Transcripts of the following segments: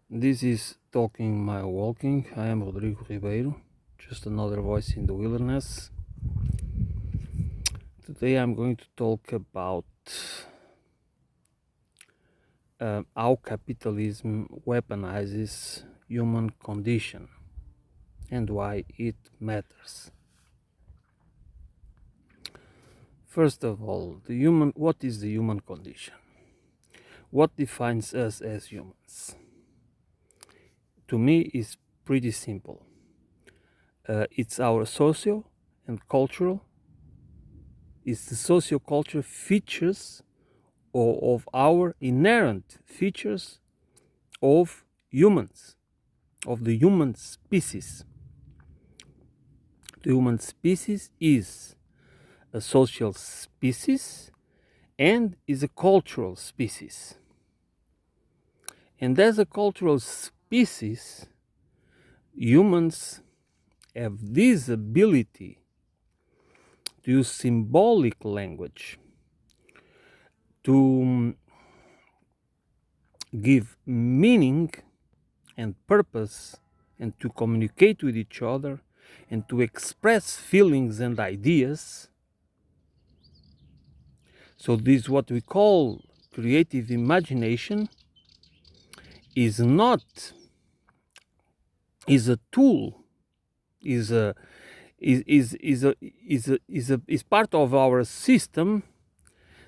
This is Talking My Walking. I am Rodrigo Ribeiro, just another voice in the wilderness. Today I'm going to talk about how capitalism weaponizes human condition and why it matters. First of all, what is the human condition? What defines us as humans? To me, it's pretty simple. It's our socio and cultural. It's the socio-cultural features of our inherent features of humans, of the human species. The human species is a social species and is a cultural species. And as a cultural species, humans have this ability to use symbolic language to give meaning and purpose and to communicate with each other and to express feelings and ideas. So this what we call creative imagination is a tool, is part of our system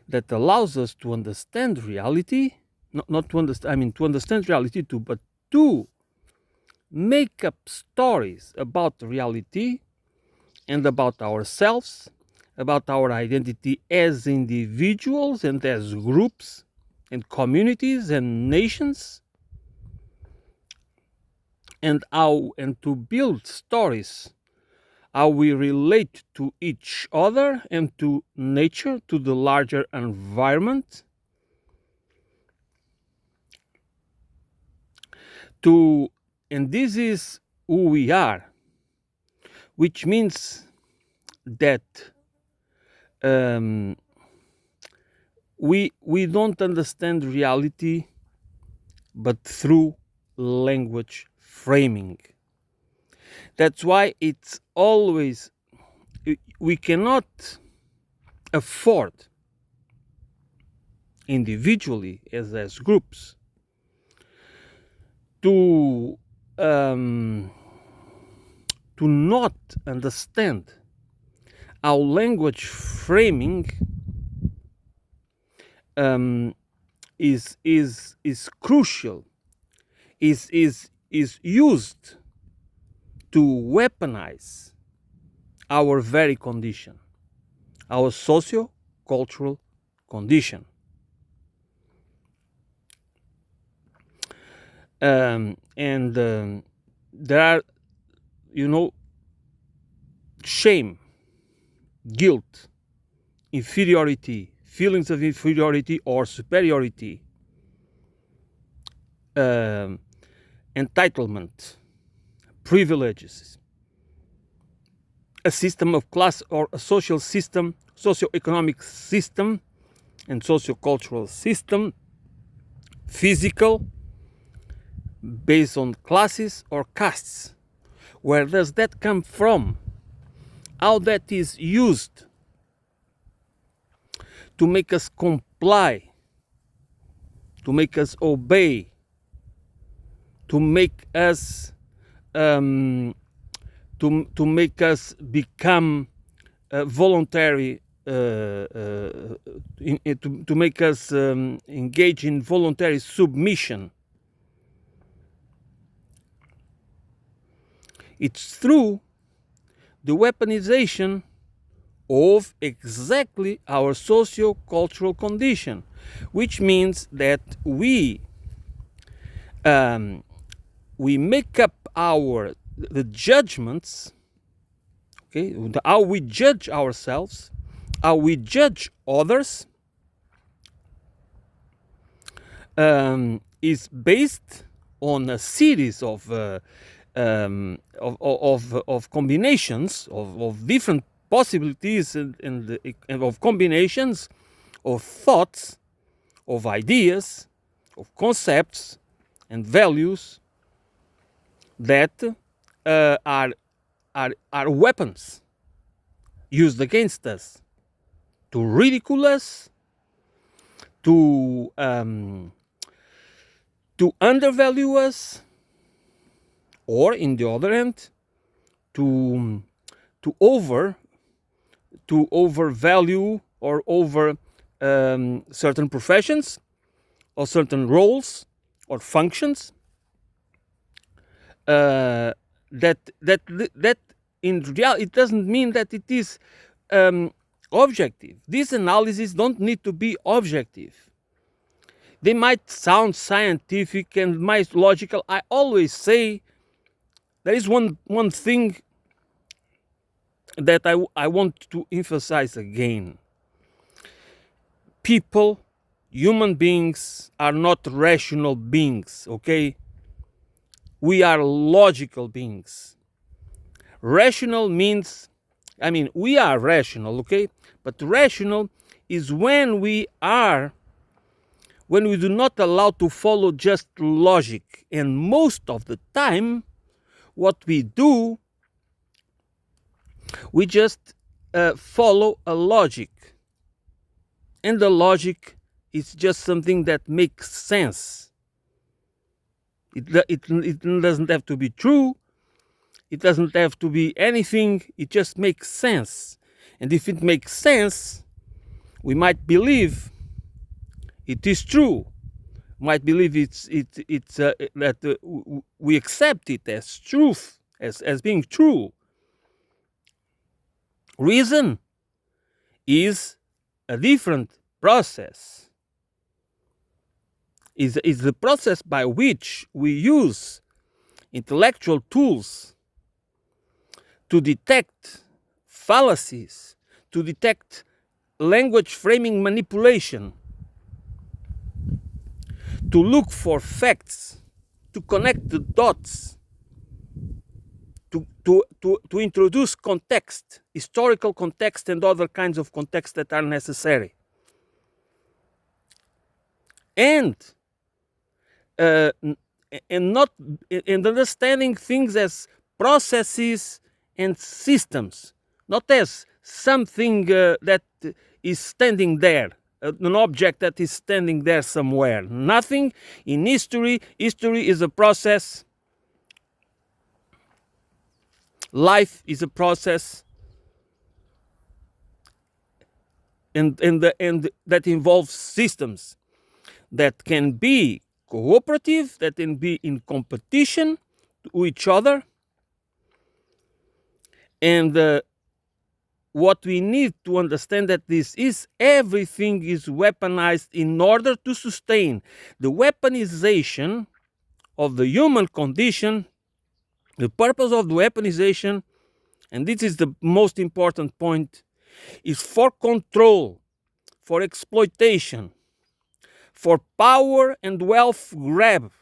that allows us to understand reality, not to understand, I mean to understand reality too, but to make up stories about reality and about ourselves, about our identity as individuals and as groups and communities and nations, and to build stories how we relate to each other and to nature, to the larger environment, and this is who we are, which means that we don't understand reality but through language framing. That's why it's always, we cannot afford individually as groups to not understand how language framing is crucial, is used to weaponize our very condition, our socio-cultural condition. There are, shame, guilt, inferiority, feelings of inferiority or superiority, entitlement, privileges, a system of class or a social system, socio-economic system and socio-cultural system, physical, based on classes or castes. Where does that come from? How that is used to make us comply, to make us obey, to make us to make us become voluntary, to make us engage in voluntary submission. It's through the weaponization of exactly our socio-cultural condition, which means that we make up the judgments, okay, how we judge ourselves, how we judge others, is based on a series of combinations of different possibilities and of combinations of thoughts, of ideas, of concepts, and values that are weapons used against us to ridicule us, to undervalue us, or in the other hand, to to over to overvalue or over certain professions or certain roles or functions that in reality it doesn't mean that it is objective. These analyses don't need to be objective. They might sound scientific and might logical. I always say there is one thing that I want to emphasize again. People, human beings, are not rational beings, okay? We are logical beings. Rational means, we are rational, okay? But rational is when we do not allow to follow just logic. And most of the time, what we do, we just follow a logic. And the logic is just something that makes sense. It doesn't have to be true. It doesn't have to be anything. It just makes sense. And if it makes sense, we might believe it is true. Might believe that we accept it as truth, as being true. Reason is a different process. Is the process by which we use intellectual tools to detect fallacies, to detect language framing manipulation, to look for facts, to connect the dots, to introduce context, historical context and other kinds of context that are necessary. And understanding things as processes and systems, not as something that is standing there, an object that is standing there somewhere. Nothing in history. History is a process. Life is a process, and that involves systems that can be cooperative, that can be in competition to each other. And what we need to understand that everything is weaponized in order to sustain the weaponization of the human condition. The purpose of the weaponization, and this is the most important point, is for control, for exploitation, for power and wealth grab.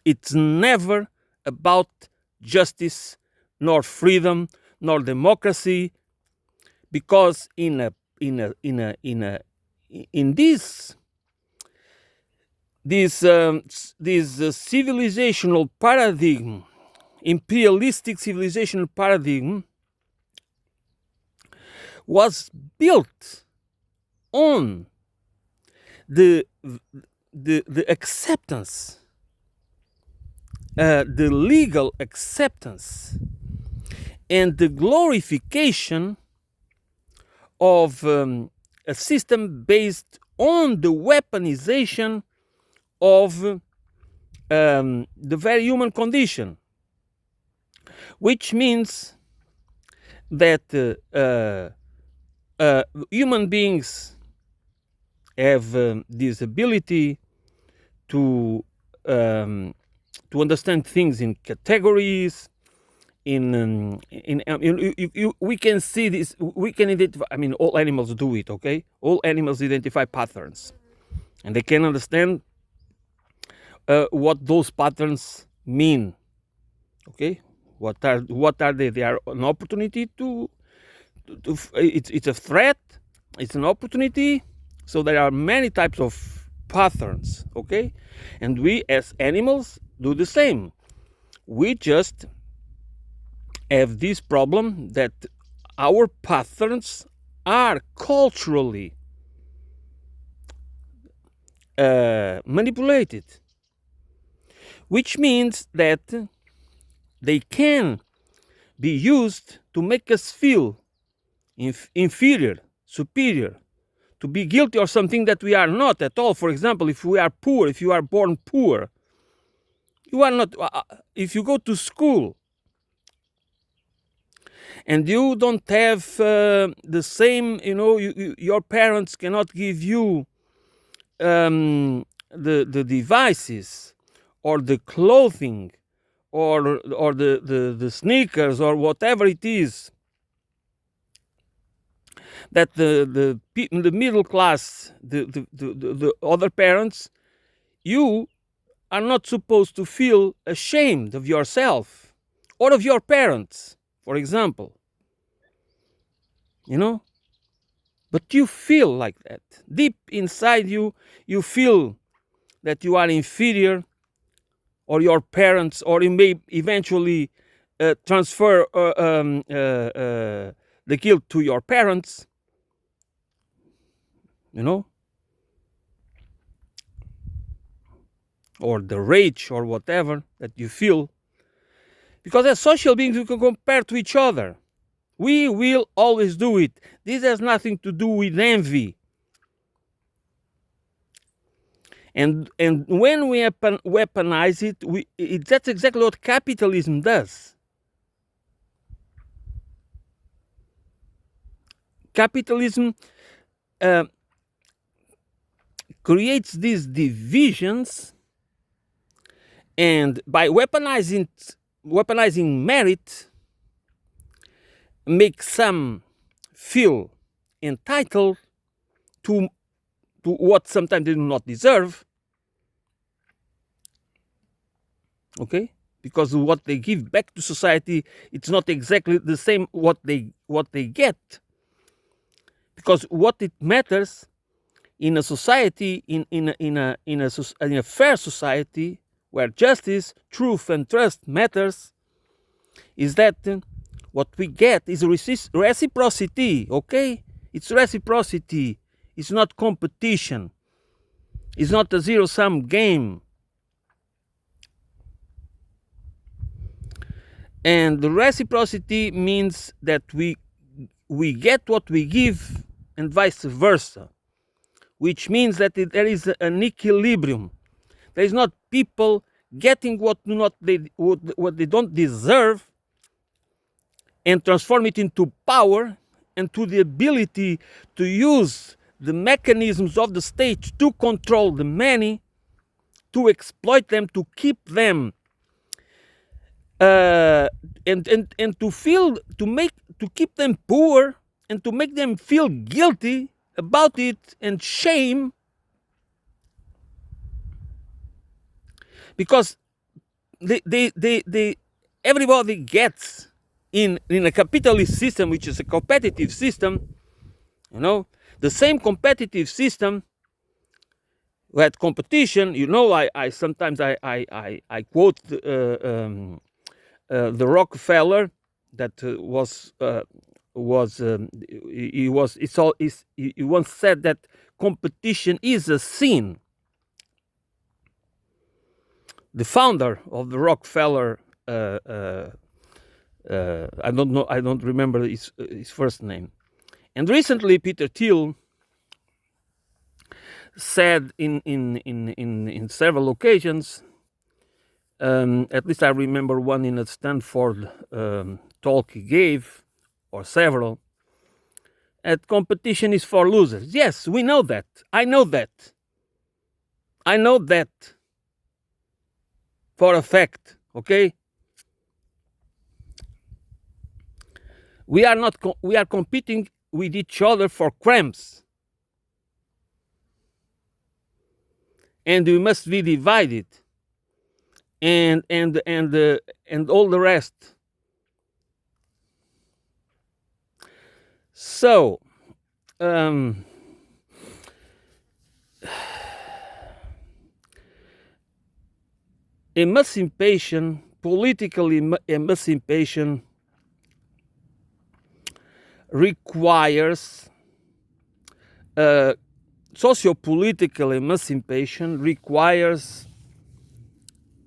It's never about justice, nor freedom, nor democracy, because in this civilizational paradigm, imperialistic civilizational paradigm, was built on the acceptance, the legal acceptance, and the glorification of a system based on the weaponization of the very human condition, which means that human beings have this ability to understand things in categories. We can see this. We can identify. All animals do it. Okay, all animals identify patterns, and they can understand what those patterns mean. Okay, what are they? They are an opportunity it's a threat. It's an opportunity. So there are many types of patterns, okay? And we as animals do the same. We just have this problem that our patterns are culturally manipulated, which means that they can be used to make us feel inferior, superior, to be guilty of something that we are not at all. For example, if we are poor, if you are born poor, you are not. If you go to school and you don't have the same, your parents cannot give you the devices or the clothing or the sneakers or whatever it is that the middle class, the other parents, you are not supposed to feel ashamed of yourself or of your parents, for example, but you feel like that deep inside you. You feel that you are inferior, or your parents, or you may eventually transfer the guilt to your parents, or the rage or whatever that you feel. Because as social beings, we can compare to each other. We will always do it. This has nothing to do with envy. And when we weaponize it, that's exactly what capitalism does. Capitalism creates these divisions, and by weaponizing merit, make some feel entitled to what sometimes they do not deserve. Okay, because what they give back to society, it's not exactly the same what they get. Because what it matters in a society, in a fair society where justice, truth, and trust matters, is that what we get is reciprocity. Okay, it's reciprocity. It's not competition. It's not a zero-sum game. And the reciprocity means that we get what we give, and vice versa, which means that there is an equilibrium. There is not people getting what they don't deserve and transform it into power and to the ability to use the mechanisms of the state to control the many, to exploit them, to keep them and to keep them poor, and to make them feel guilty about it and shame, because everybody gets in a capitalist system, which is a competitive system, the same competitive system with competition. I sometimes I quote the Rockefeller, that he once said that competition is a sin. The founder of the Rockefeller, I don't know, I don't remember his first name. And recently, Peter Thiel said in several occasions, at least I remember one in a Stanford talk he gave, or several, that competition is for losers. Yes, we know that. I know that for a fact. Okay, we are competing with each other for crumbs, and we must be divided, and all the rest. So emancipation, political emancipation requires socio-political emancipation requires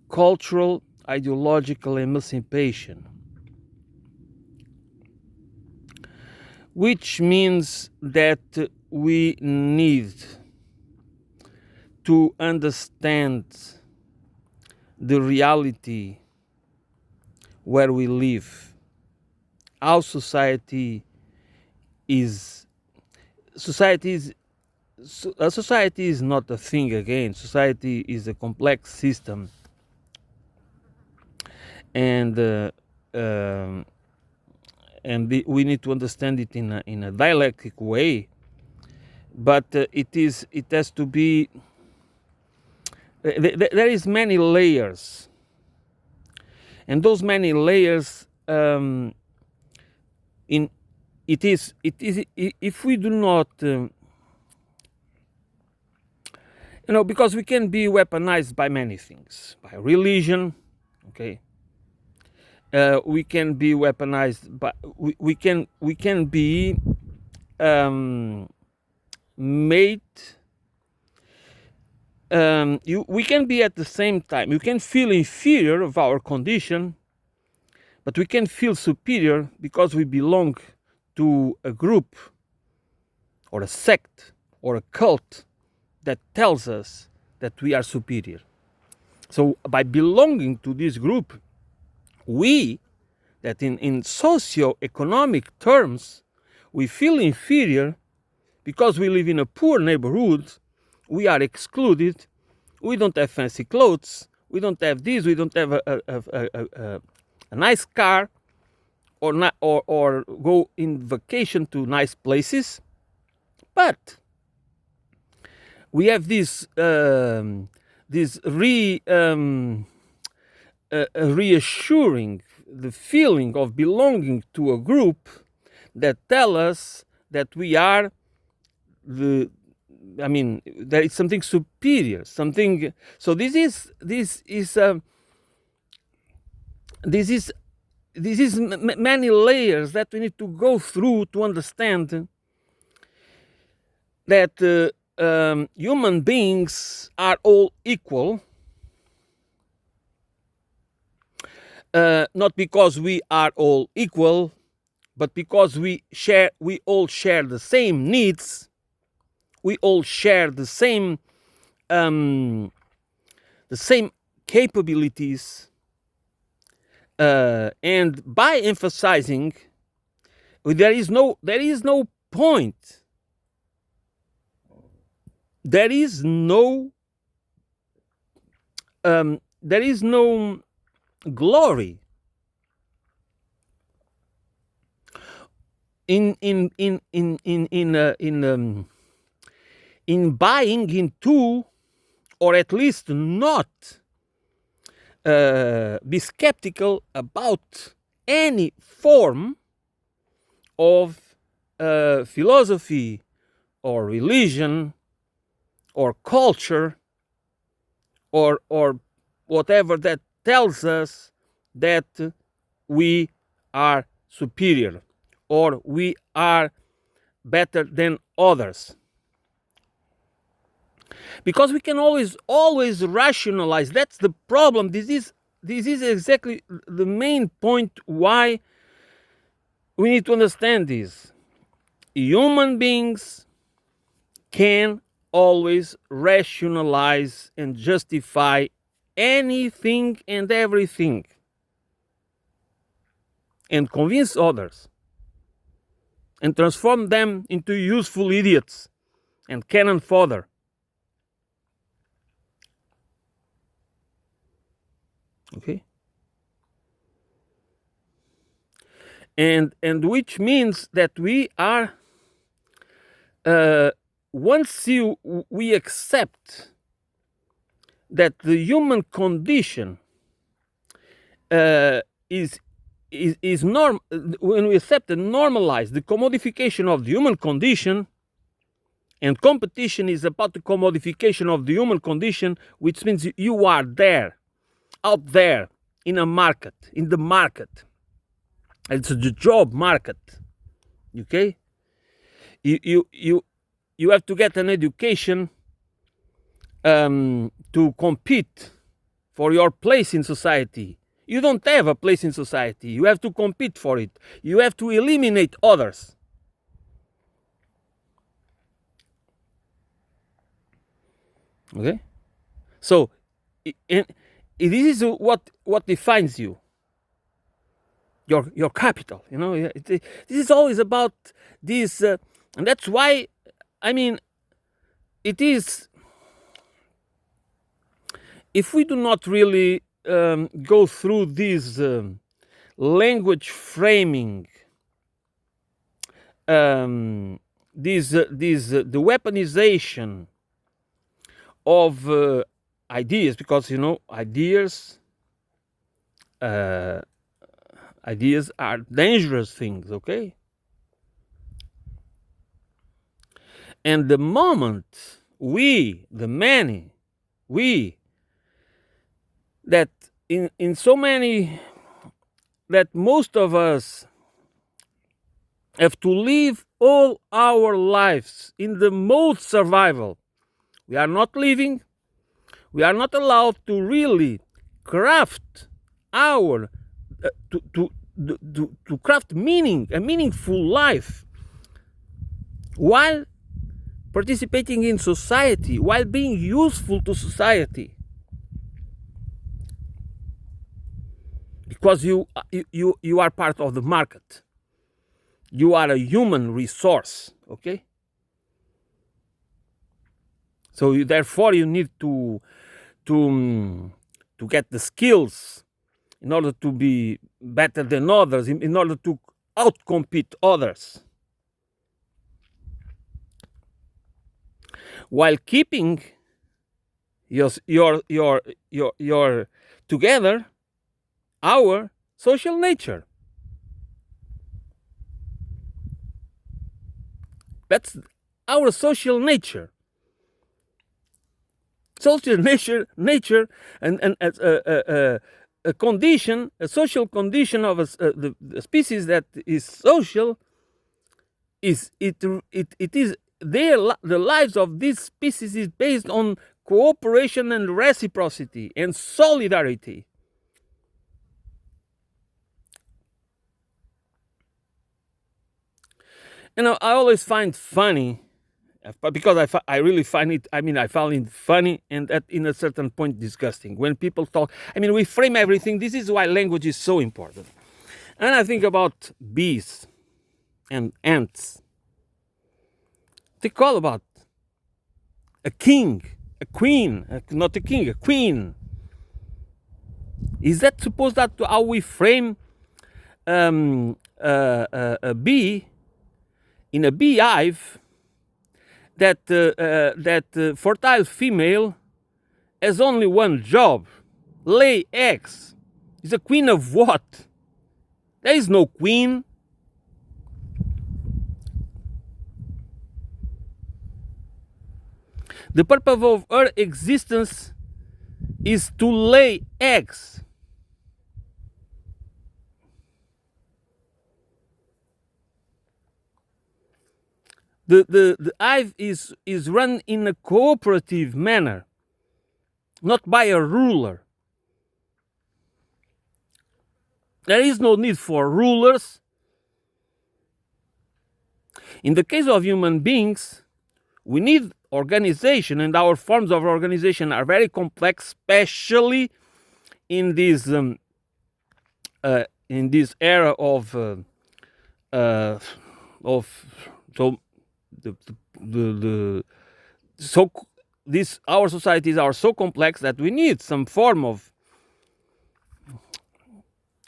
cultural ideological emancipation, which means that we need to understand the reality where we live, how society is. Society is not a thing again. Society is a complex system, and we need to understand it in a dialectic way. But it has to be. There is many layers, and those many layers if we do not because we can be weaponized by many things, by religion, okay. We can be weaponized, but we can be made. We can be at the same time. You can feel inferior of our condition, but we can feel superior because we belong to a group or a sect or a cult that tells us that we are superior. So by belonging to this group, that in socio-economic terms, we feel inferior because we live in a poor neighborhood, we are excluded, we don't have fancy clothes, we don't have this, we don't have a nice car, or go in vacation to nice places, but we have this reassuring the feeling of belonging to a group that tell us that we are there is something superior, something. So this is many layers that we need to go through to understand that human beings are all equal, not because we are all equal, but because we all share the same needs, we all share the same capabilities, and by emphasizing, there is no point. There is no glory in buying into, or at least not be skeptical about any form of philosophy or religion or culture or whatever that tells us that we are superior or we are better than others. Because we can always rationalize. That's the problem. This is exactly the main point why we need to understand this. Human beings can always rationalize and justify anything and everything and convince others and transform them into useful idiots and cannon fodder. Okay? And which means that we are, once we accept that the human condition is normal, when we accept and normalize the commodification of the human condition, and competition is about the commodification of the human condition, which means you are there. out there in a market, in the market. It's the job market. Okay? You have to get an education to compete for your place in society. You don't have a place in society. You have to compete for it. You have to eliminate others. Okay? So, this is what defines you. Your capital. You know, this is always about this, and that's why, I mean, it is. If we do not really go through this language framing, the weaponization of ideas, because ideas are dangerous things, okay? And the moment we, the many, that in so many, that most of us have to live all our lives in the mode survival. We are not living, we are not allowed to really craft our, to craft meaning, a meaningful life, while participating in society, while being useful to society. Because you are part of the market. You are a human resource, okay? So therefore you need to get the skills in order to be better than others, in order to outcompete others, while keeping your together our social nature. That's our social nature. Social nature, and a condition, a social condition of the species that is social, is it is the lives of this species is based on cooperation and reciprocity and solidarity. I always find funny, because I really find it, I find it funny, and at in a certain point disgusting, when people talk. We frame everything. This is why language is so important. And I think about bees and ants. They call about a king, a queen, not a king, a queen. Is that supposed that how we frame a bee in a beehive? That fertile female has only one job: lay eggs. Is a queen of what? There is no queen. The purpose of her existence is to lay eggs. The hive is run in a cooperative manner, not by a ruler. There is no need for rulers. In the case of human beings, we need organization, and our forms of organization are very complex, especially in this era of our societies are so complex that we need some form of.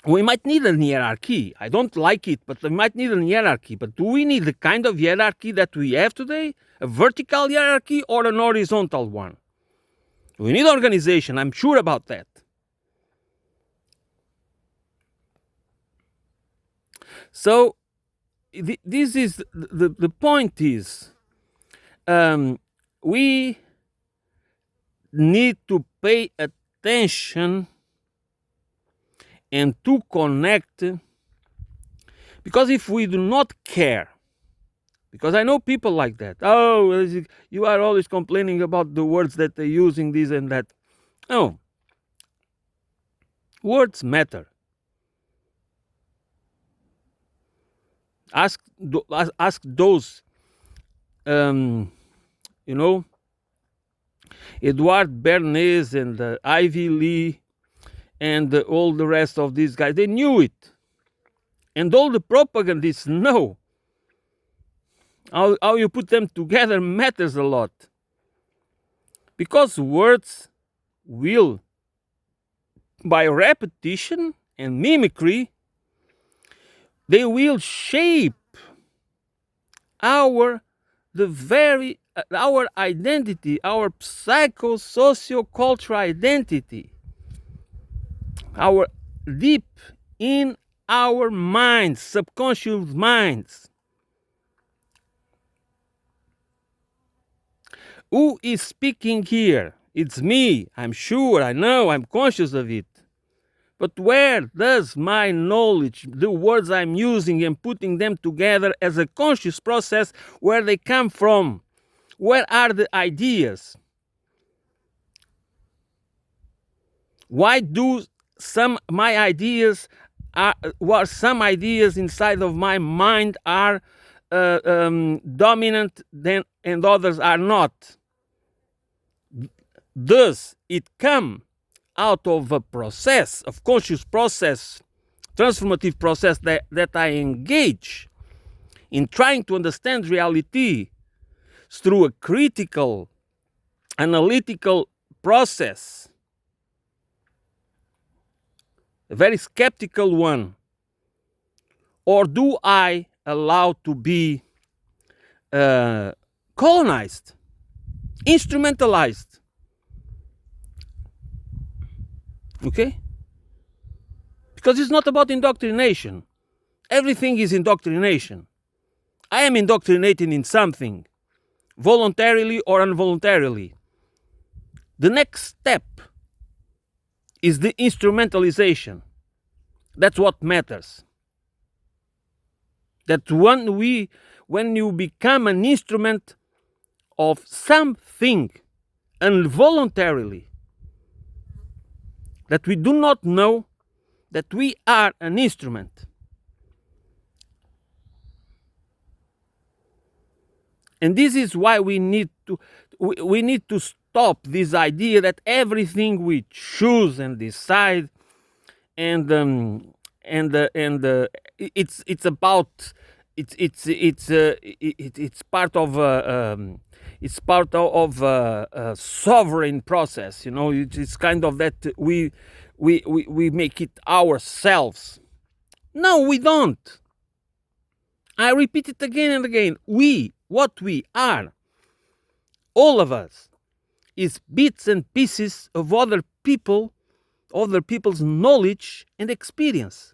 We might need a hierarchy. I don't like it, but we might need a hierarchy. But do we need the kind of hierarchy that we have today? A vertical hierarchy or an horizontal one? We need organization, I'm sure about that. So this is the point is, we need to pay attention and to connect. Because if we do not care, because I know people like that, oh, you are always complaining about the words that they're using, this and that. No, words matter. Ask those, you know, Edward Bernays and Ivy Lee and all the rest of these guys. They knew it. And all the propagandists know. How you put them together matters a lot. Because words will, by repetition and mimicry, they will shape our identity, our psycho-socio-cultural identity, our deep in our minds, subconscious minds. Who is speaking here? It's me. I'm sure, I know, I'm conscious of it. But where does my knowledge, the words I'm using and putting them together as a conscious process, where they come from? Where are the ideas? Why do some ideas inside of my mind are dominant and others are not? Does it come out of a process, of conscious process, transformative process that I engage in trying to understand reality through a critical, analytical process, a very skeptical one? Or do I allow to be colonized, instrumentalized? Okay? Because it's not about indoctrination. Everything is indoctrination. I am indoctrinating in something, voluntarily or involuntarily. The next step is the instrumentalization. That's what matters. That when you become an instrument of something involuntarily, that we do not know that we are an instrument. And this is why we need to stop this idea that everything we choose and decide and it's about it's part of a sovereign process. It's kind of that we make it ourselves. No, we don't. I repeat it again and again. What we are, all of us, is bits and pieces of other people's knowledge and experience.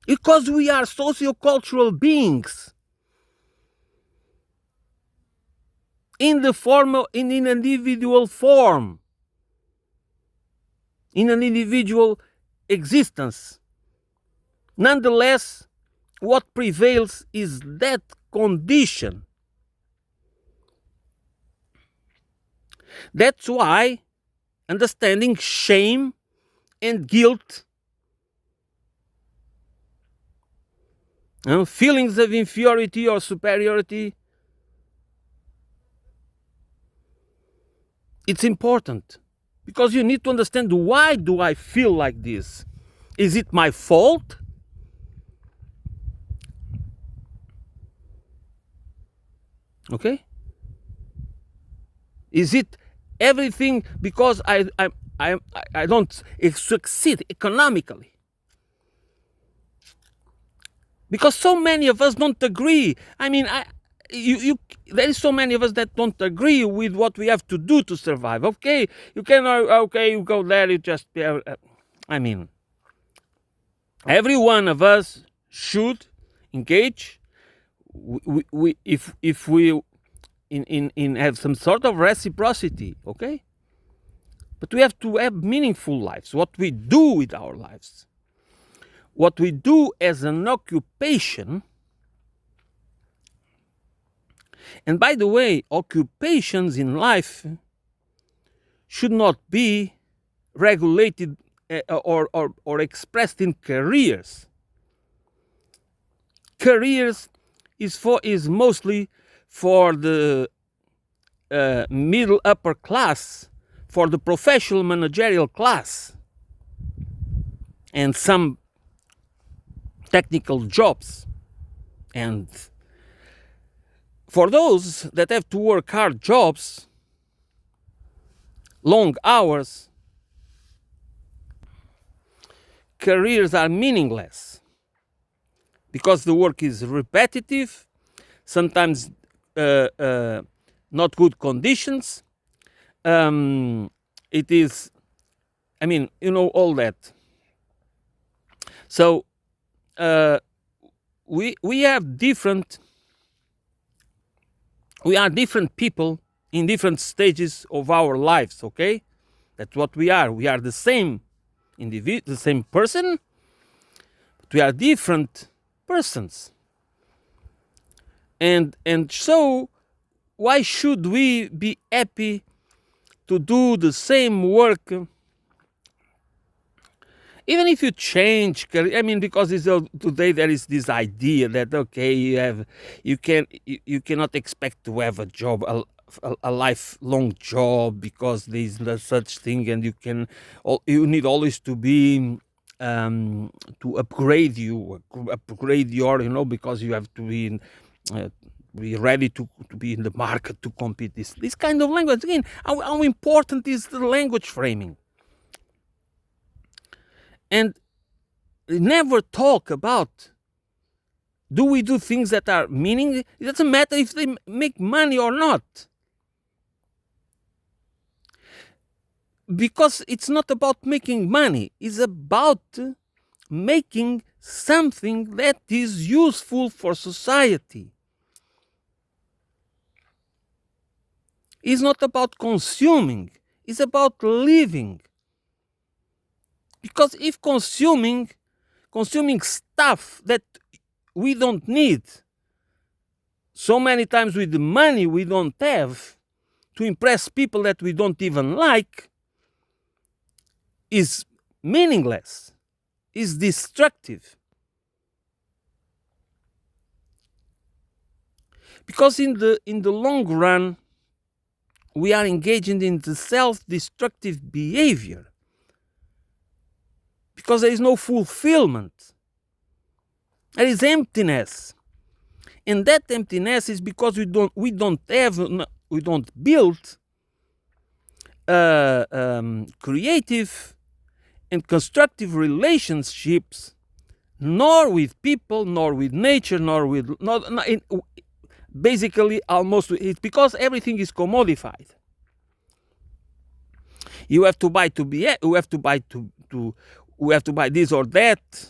Because we are sociocultural beings in an individual form, in an individual existence. Nonetheless, what prevails is that condition. That's why understanding shame and guilt, feelings of inferiority or superiority, it's important. Because you need to understand, why do I feel like this? Is it my fault? Okay? Is it everything because I don't succeed economically? Because so many of us don't agree. I mean, there is so many of us that don't agree with what we have to do to survive. Okay, you go there. You just, I mean, every one of us should engage. If we have some sort of reciprocity, okay? But we have to have meaningful lives. What we do with our lives, what we do as an occupation. And by the way, occupations in life should not be regulated or expressed in careers. Careers is mostly for the middle upper class, for the professional managerial class, and some technical jobs. And for those that have to work hard jobs, long hours, careers are meaningless because the work is repetitive, sometimes not good conditions. It is, I mean, you know, all that. So we have different, we are different people in different stages of our lives, okay? That's what we are. We are the same individual, the same person, but we are different persons. And so why should we be happy to do the same work, even if you change career? I mean, because today there is this idea that okay, you cannot expect to have a job, a lifelong job, because there is no such thing, and you need always to be to upgrade your, you know, because you have to be ready to be in the market to compete. This kind of language again. How important is the language framing? And never talk about, do we do things that are meaning? It doesn't matter if they make money or not, because it's not about making money. It's about making something that is useful for society. It's not about consuming. It's about living. Because if consuming stuff that we don't need, so many times with the money we don't have, to impress people that we don't even like, is meaningless, is destructive. Because in the long run, we are engaging in the self-destructive behavior. Because there is no fulfillment. There is emptiness. And that emptiness is because we don't build creative and constructive relationships, nor with people, nor with nature, basically almost, it's because everything is commodified. You have to buy you have to buy we have to buy this or that,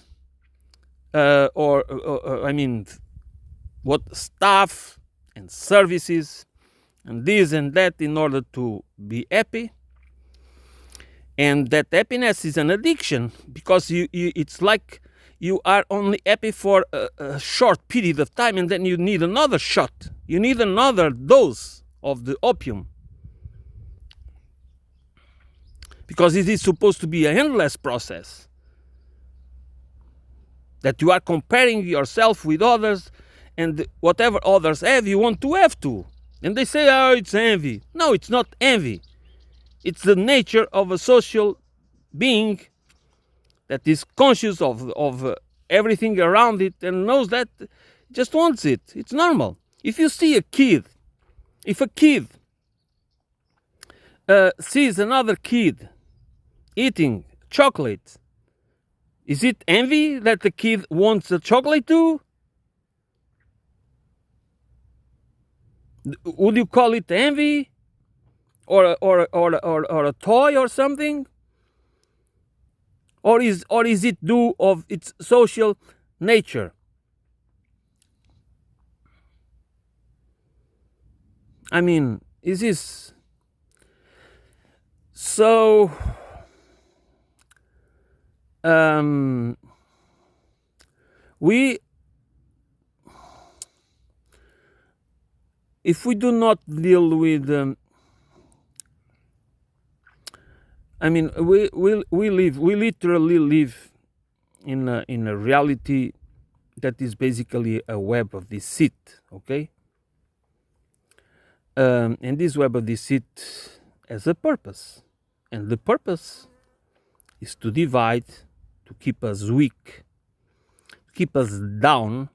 I mean, what stuff and services and this and that in order to be happy. And that happiness is an addiction, because it's like you are only happy for a short period of time, and then you need another shot. You need another dose of the opium. Because it is supposed to be an endless process. That you are comparing yourself with others, and whatever others have, you want to have too. And they say, oh, it's envy. No, it's not envy. It's the nature of a social being that is conscious of everything around it and knows that, just wants it. It's normal. If you see if a kid sees another kid eating chocolate, is it envy that the kid wants a chocolate too? Would you call it envy? Or a toy or something? Or is it due of its social nature? I mean, is this So um, we if we do not deal with I mean we literally live in a reality that is basically a web of deceit, okay? And this web of deceit has a purpose, and the purpose is to divide, to keep us weak, to keep us down,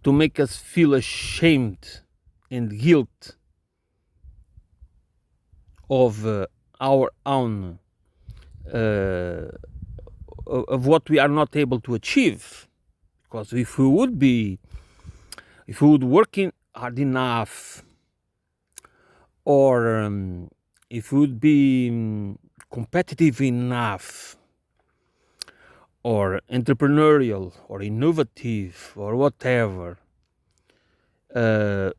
to make us feel ashamed and guilt of our own uh, of what we are not able to achieve. Because if we would working hard enough, or if we would be competitive enough, or entrepreneurial, or innovative, or whatever, uh,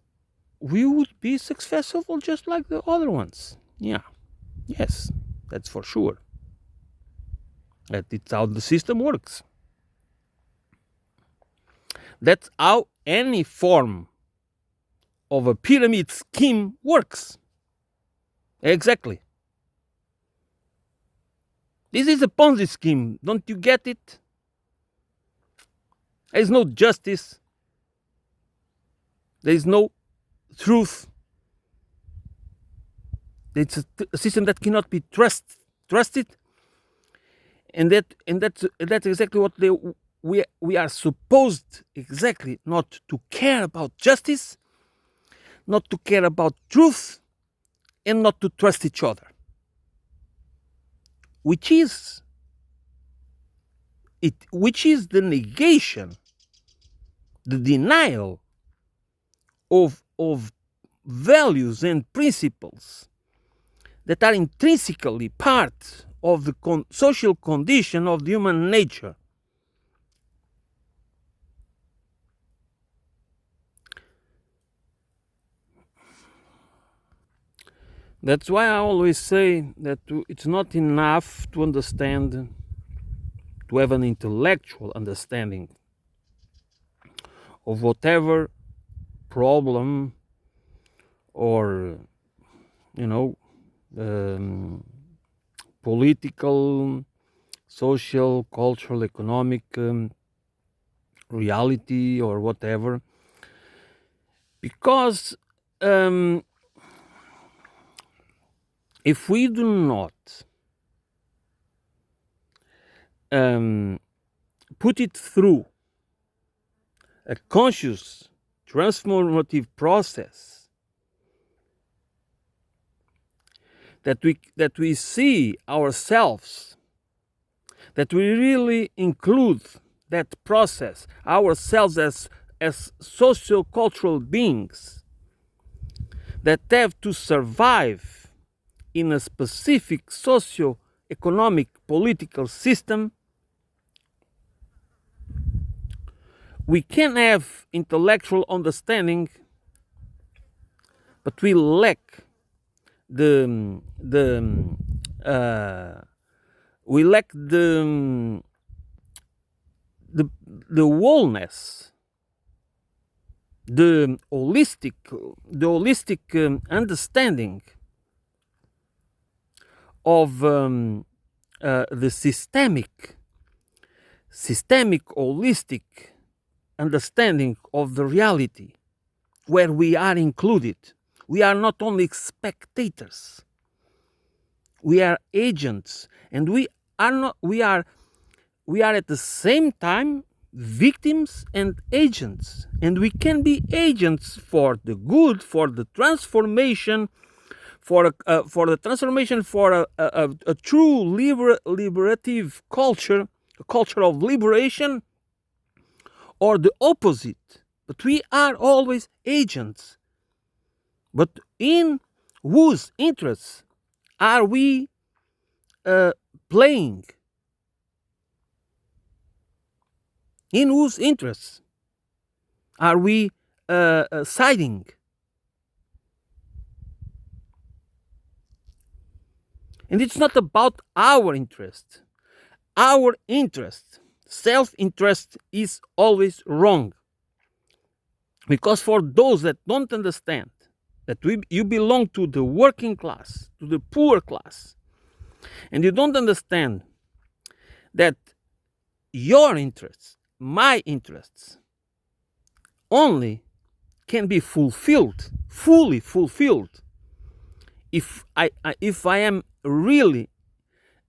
we would be successful just like the other ones. Yeah, yes, that's for sure. That it's how the system works. That's how any form of a pyramid scheme works. Exactly. This is a Ponzi scheme. Don't you get it? There is no justice. There is no truth. It's a system that cannot be trusted, and that's exactly what we are supposed exactly not to care about justice, not to care about truth, and not to trust each other, which is the negation, the denial of values and principles that are intrinsically part of the social condition of the human nature. That's why I always say that it's not enough to understand, to have an intellectual understanding of whatever problem or, you know, um, political, social, cultural, economic reality or whatever, because if we do not put it through a conscious transformative process, that we see ourselves, that we really include that process ourselves as socio-cultural beings that have to survive in a specific socio-economic political system, we can have intellectual understanding, but we lack the we lack the wholeness, the holistic understanding of the systemic holistic understanding of the reality where we are included. We are not only spectators, we are agents, and we are at the same time victims and agents, and we can be agents for the good, for the transformation, for the transformation, for a true liberative culture, a culture of liberation, or the opposite. But we are always agents. But in whose interests are we playing? In whose interests are we siding? And it's not about our interest. Our interest, self-interest, is always wrong. Because for those that don't understand that you belong to the working class, to the poor class, and you don't understand that your interests, my interests, only can be fulfilled, fully fulfilled, if I am really,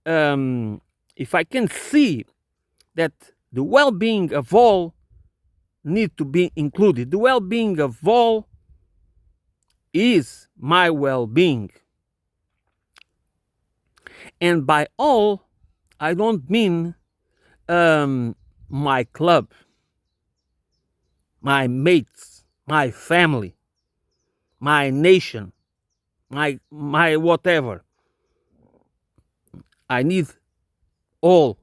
if I can see that the well-being of all need to be included. The well-being of all is my well-being. And by all, I don't mean my club, my mates, my family, my nation, my whatever. I need all,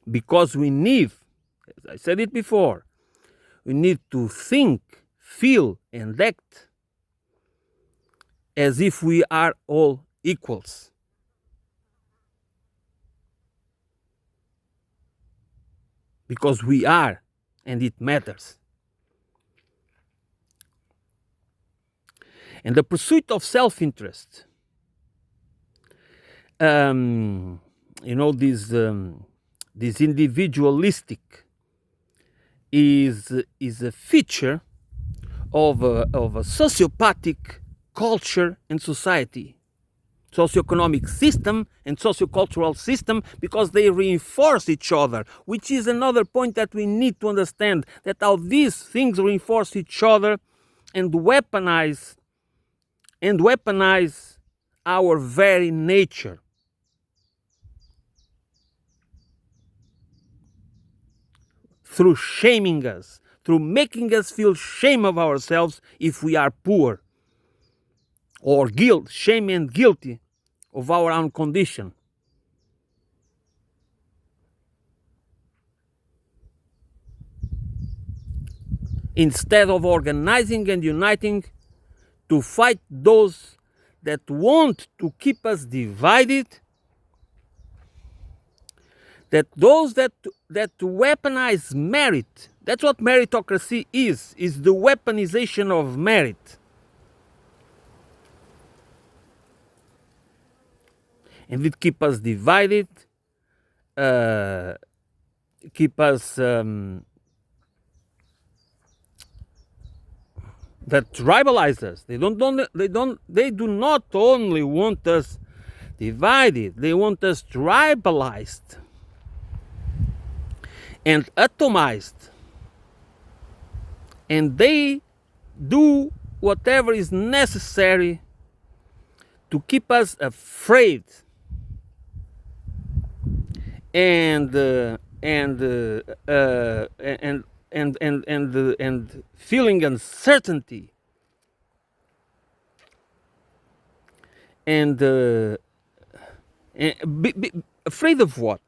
because we need, as I said it before, we need to think, feel, and act as if we are all equals. Because we are, and it matters. And the pursuit of self-interest, this individualistic is a feature of a sociopathic culture and society, socioeconomic system and sociocultural system, because they reinforce each other, which is another point that we need to understand, that how these things reinforce each other and weaponize our very nature. Through shaming us, through making us feel shame of ourselves if we are poor, or guilt, shame and guilty of our own condition. Instead of organizing and uniting to fight those that want to keep us divided, that those that weaponize merit. That's what meritocracy is the weaponization of merit. And it keep us divided, keep us that tribalize us. They do not only want us divided, they want us tribalized and atomized. And they do whatever is necessary to keep us afraid and feeling uncertainty and afraid of what?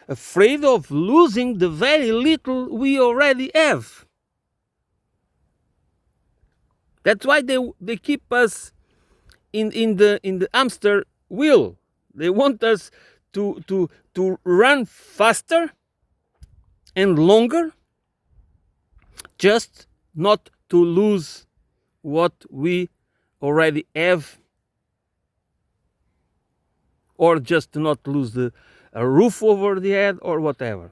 Afraid of losing the very little we already have. That's why they keep us in the hamster wheel. They want us to run faster and longer, just not to lose what we already have, or just to not lose a roof over the head or whatever.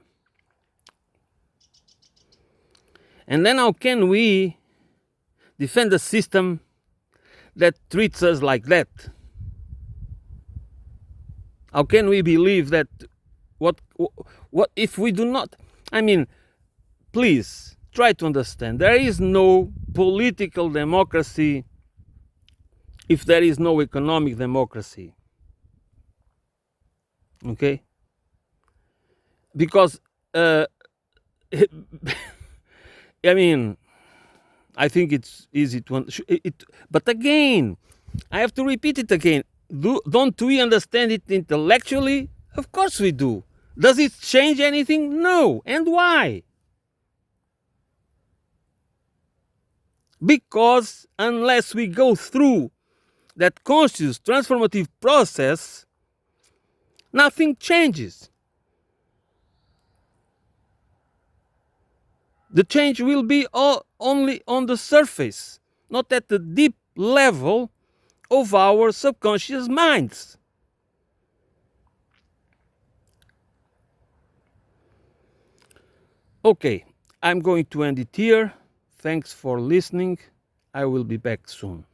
And then how can we defend a system that treats us like that? How can we believe that what if we do not? I mean, please try to understand. There is no political democracy if there is no economic democracy. Okay? Because I mean, I think it's easy to but again, I have to repeat it again. Don't we understand it intellectually? Of course we do. Does it change anything? No. And why? Because unless we go through that conscious transformative process, nothing changes. The change will be only on the surface, not at the deep level of our subconscious minds. Okay, I'm going to end it here. Thanks for listening. I will be back soon.